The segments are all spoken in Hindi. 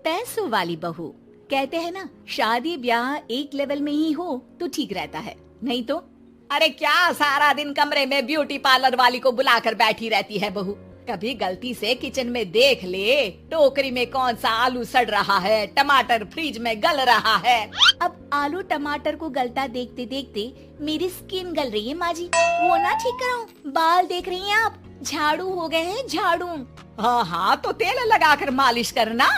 पैसों वाली बहू। कहते हैं ना, शादी ब्याह एक लेवल में ही हो तो ठीक रहता है, नहीं तो अरे क्या सारा दिन कमरे में ब्यूटी पार्लर वाली को बुलाकर बैठी रहती है बहू। कभी गलती से किचन में देख ले टोकरी में कौन सा आलू सड़ रहा है, टमाटर फ्रिज में गल रहा है। अब आलू टमाटर को गलता देखते देखते मेरी स्किन गल रही है माँ जी। वो ना ठीक कराऊं, बाल देख रही हैं आप, झाड़ू हो गए हैं झाड़ू। हाँ हाँ, तो तेल लगाकर मालिश करना,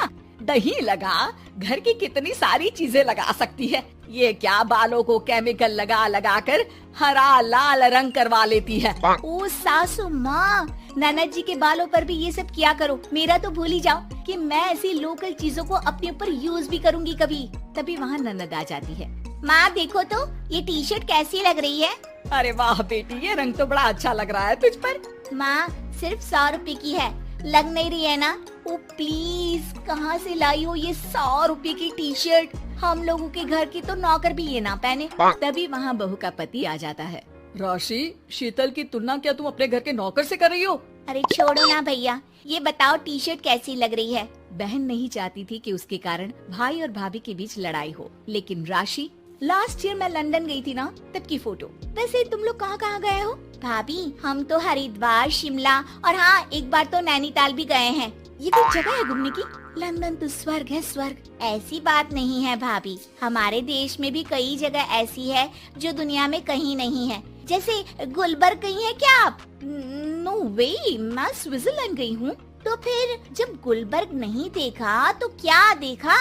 दही लगा, घर की कितनी सारी चीजें लगा सकती है। ये क्या बालों को केमिकल लगा लगा कर हरा लाल रंग करवा लेती है। ओ सासू माँ, ननद जी के बालों पर भी ये सब किया करो। मेरा तो भूल ही जाओ कि मैं ऐसी लोकल चीजों को अपने ऊपर यूज भी करूंगी कभी। तभी वहाँ ननद आ जाती है। माँ देखो तो ये टी शर्ट कैसी लग रही है। अरे वाह बेटी, ये रंग तो बड़ा अच्छा लग रहा है तुझ पर। माँ सिर्फ 100 रुपए की है, लग नहीं रही है ना। ओ प्लीज, कहाँ से लाई हो ये 100 रुपए की टी शर्ट। हम लोगों के घर की तो नौकर भी ये ना पहने। तभी वहाँ बहू का पति आ जाता है। राशि, शीतल की तुलना क्या तुम अपने घर के नौकर से कर रही हो? अरे छोड़ो ना भैया, ये बताओ टी शर्ट कैसी लग रही है। बहन नहीं चाहती थी कि उसके कारण भाई और भाभी के बीच लड़ाई हो, लेकिन राशि, लास्ट ईयर मैं लंदन गई थी ना, तब की फोटो। वैसे तुम लोग कहाँ कहाँ गए हो? भाभी हम तो हरिद्वार, शिमला और हाँ एक बार तो नैनीताल भी गए हैं। ये कोई जगह है घूमने की? लंदन तो स्वर्ग है स्वर्ग। ऐसी बात नहीं है भाभी, हमारे देश में भी कई जगह ऐसी है जो दुनिया में कहीं नहीं है। जैसे गुलबर्ग गई हैं क्या आप? नो वे, मैं स्विट्जरलैंड गई हूँ। तो फिर जब गुलबर्ग नहीं देखा तो क्या देखा?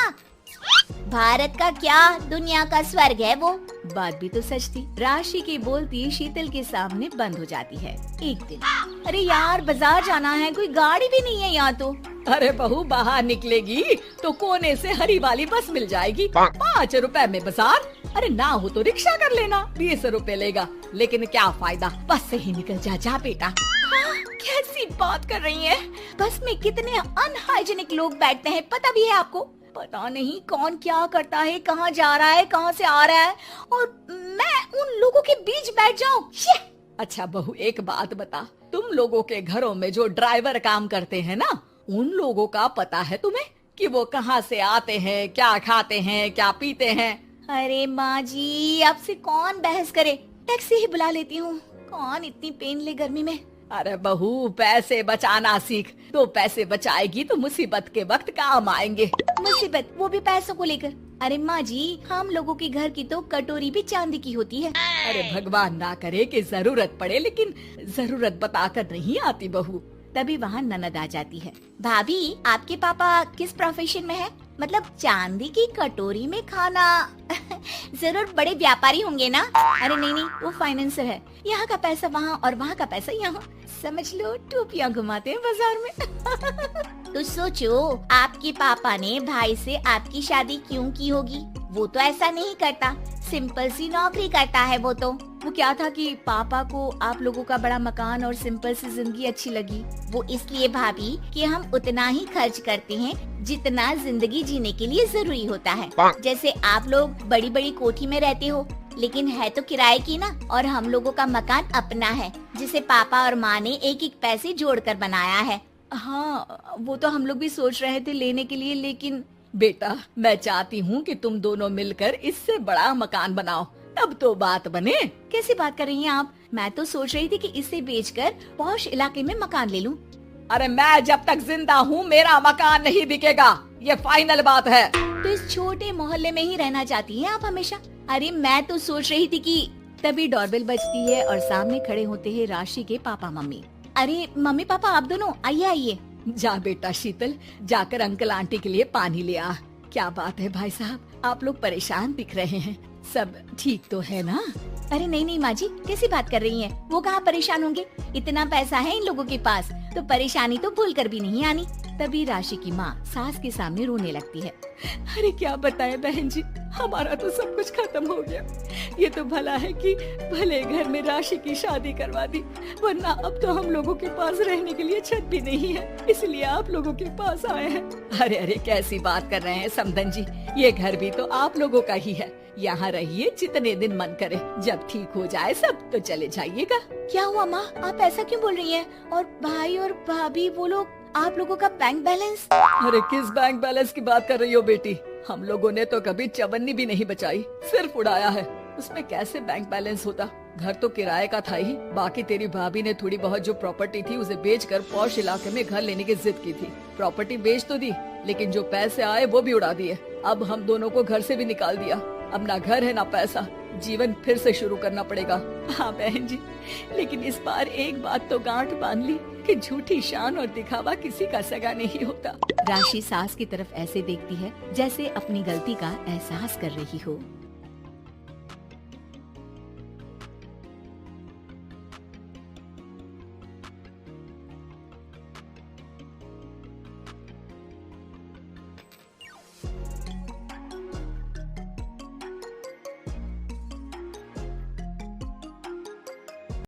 भारत का क्या, दुनिया का स्वर्ग है वो। बात भी तो सच थी। राशि की बोलती शीतल के सामने बंद हो जाती है। एक दिन, अरे यार बाजार जाना है, कोई गाड़ी भी नहीं है यहाँ तो। अरे बहू, बाहर निकलेगी तो कोने से हरी वाली बस मिल जाएगी। 5 रुपए में बाजार। अरे ना हो तो रिक्शा कर लेना, 20 रुपए लेगा। लेकिन क्या फायदा, बस से ही निकल जा बेटा। हाँ, कैसी बात कर रही है? बस में कितने अनहाइजीनिक लोग बैठते हैं, पता भी है आपको? पता नहीं कौन क्या करता है, कहाँ जा रहा है, कहाँ से आ रहा है, और मैं उन लोगों के बीच बैठ जाऊं। अच्छा बहू, एक बात बता, तुम लोगों के घरों में जो ड्राइवर काम करते हैं ना, उन लोगों का पता है तुम्हें कि वो कहाँ से आते हैं, क्या खाते हैं, क्या पीते हैं? अरे माँ जी, आपसे कौन बहस करे, टैक्सी ही बुला लेती हूँ। कौन इतनी पेन ले गर्मी में। अरे बहू, पैसे बचाना सीख, तो पैसे बचाएगी तो मुसीबत के वक्त काम आएंगे। मुसीबत, वो भी पैसों को लेकर? अरे माँ जी, हम लोगों के घर की तो कटोरी भी चांदी की होती है। अरे भगवान ना करे कि जरूरत पड़े, लेकिन जरूरत बताकर नहीं आती बहू। तभी वहाँ ननद आ जाती है। भाभी, आपके पापा किस प्रोफेशन में है? मतलब चांदी की कटोरी में खाना। जरूर बड़े व्यापारी होंगे ना? अरे नहीं नहीं, वो फाइनेंसर है। यहाँ का पैसा वहाँ और वहाँ का पैसा यहाँ, समझ लो टोपियाँ घुमाते हैं बाजार में। तो सोचो, आपके पापा ने भाई से आपकी शादी क्यों की होगी? वो तो ऐसा नहीं करता, सिंपल सी नौकरी करता है वो तो। वो क्या था कि पापा को आप लोगों का बड़ा मकान और सिंपल सी जिंदगी अच्छी लगी। वो इसलिए भाभी कि हम उतना ही खर्च करते हैं जितना जिंदगी जीने के लिए जरूरी होता है। जैसे आप लोग बड़ी बड़ी कोठी में रहते हो, लेकिन है तो किराए की ना, और हम लोगों का मकान अपना है, जिसे पापा और माँ ने एक एक पैसे जोड़कर बनाया है। हाँ, वो तो हम लोग भी सोच रहे थे लेने के लिए, लेकिन बेटा मैं चाहती हूँ कि तुम दोनों मिलकर इससे बड़ा मकान बनाओ, तब तो बात बने। कैसी बात कर रही हैं आप? मैं तो सोच रही थी कि इसे बेचकर पॉश इलाके में मकान ले लूं। अरे मैं जब तक जिंदा हूँ मेरा मकान नहीं बिकेगा, ये फाइनल बात है। तो इस छोटे मोहल्ले में ही रहना चाहती हैं आप हमेशा? अरे मैं तो सोच रही थी कि तभी डोरबेल बजती है और सामने खड़े होते हैं राशि के पापा मम्मी। अरे मम्मी पापा, आप दोनों आइए आइए। जा बेटा शीतल, जाकर अंकल आंटी के लिए पानी ले आ। क्या बात है भाई साहब, आप लोग परेशान दिख रहे हैं, सब ठीक तो है ना? अरे नहीं नहीं माँ जी, कैसी बात कर रही हैं? वो कहाँ परेशान होंगे, इतना पैसा है इन लोगों के पास, तो परेशानी तो भूल कर भी नहीं आनी। तभी राशि की माँ सास के सामने रोने लगती है। अरे क्या बताएं बहन जी, हमारा तो सब कुछ खत्म हो गया। ये तो भला है कि भले घर में राशि की शादी करवा दी, वरना अब तो हम लोगों के पास रहने के लिए छत भी नहीं है, इसलिए आप लोगों के पास आए हैं। अरे अरे कैसी बात कर रहे हैं समधन जी, ये घर भी तो आप लोगों का ही है, यहाँ रहिए जितने दिन मन करे, जब ठीक हो जाए सब तो चले जाइएगा। क्या हुआ माँ, आप ऐसा क्यों बोल रही हैं? और भाई और भाभी वो लोग आप लोगों का बैंक बैलेंस? अरे किस बैंक बैलेंस की बात कर रही हो बेटी? हम लोगों ने तो कभी चवन्नी भी नहीं बचाई, सिर्फ उड़ाया है। उसमें कैसे बैंक बैलेंस होता? घर तो किराए का था ही। बाकी तेरी भाभी ने थोड़ी बहुत जो प्रॉपर्टी थी उसे बेचकर पॉश इलाके में घर लेने की जिद की थी। प्रॉपर्टी बेच तो दी, लेकिन जो पैसे आए वो भी उड़ा दिए। अब हम दोनों को घर से भी निकाल दिया। अब ना घर है ना पैसा, जीवन फिर से शुरू करना पड़ेगा। हाँ बहन जी, लेकिन इस बार एक बात तो गांठ बांध ली कि झूठी शान और दिखावा किसी का सगा नहीं होता। राशि सास की तरफ ऐसे देखती है जैसे अपनी गलती का एहसास कर रही हो।